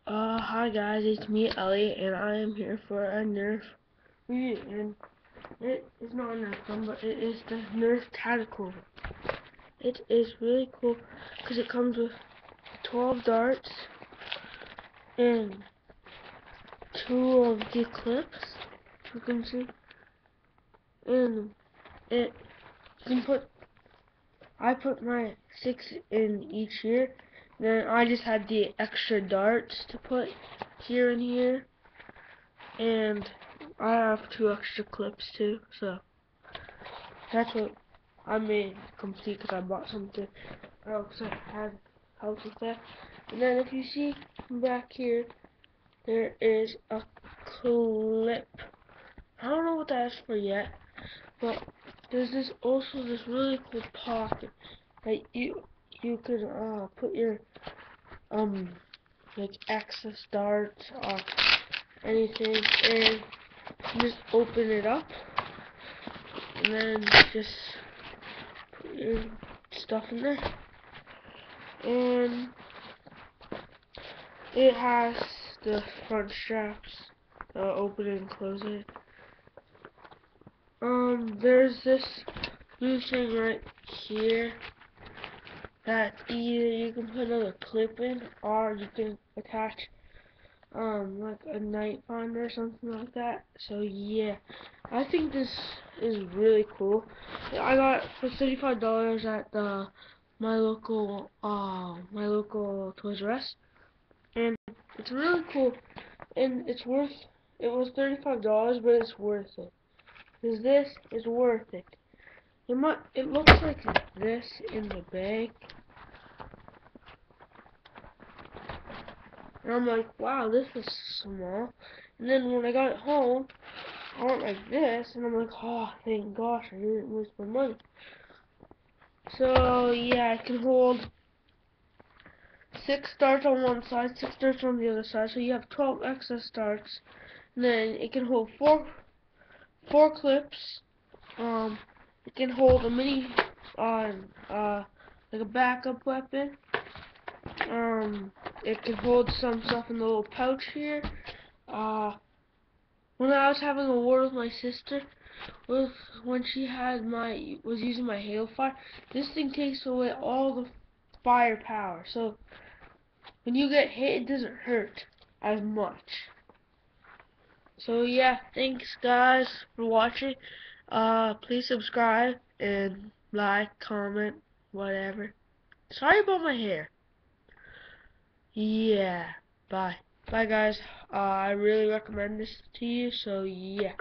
Hi guys, it's me, Ellie, and I am here for a Nerf review, and it is not a Nerf gun, but it is the Nerf Tactical. It is really cool, because it comes with 12 darts, and 2 of the clips, you can see, and I put my 6 in each here, then I just had the extra darts to put here and here. And I have 2 extra clips too, so that's what I made complete because I bought something else that had help with that. And then if you see back here, there is a clip. I don't know what that is for yet, but there's also this really cool pocket that you could put your like excess darts or anything, and just open it up, and then just put your stuff in there. And it has the front straps, open and close it. There's this blue thing right here that either you can put another clip in, or you can attach like a night finder or something like that. So yeah, I think this is really cool. I got it for $35 at my local Toys R Us, and it's really cool. And it was $35, but it's worth it, because this is worth it. It looks like this in the bag. And I'm like, wow, this is small. And then when I got it home, I went like this, and I'm like, oh, thank gosh, I didn't waste my money. So, yeah, it can hold 6 darts on one side, 6 darts on the other side, so you have 12 excess darts. And then it can hold four clips. It can hold a mini, like a backup weapon. It can hold some stuff in the little pouch here. When I was having a war with my sister, when she was using my Hail Fire, this thing takes away all the firepower. So when you get hit, it doesn't hurt as much. So yeah, thanks guys for watching. Please subscribe and like, comment, whatever. Sorry about my hair. Yeah, bye. Bye guys. I really recommend this to you, so yeah.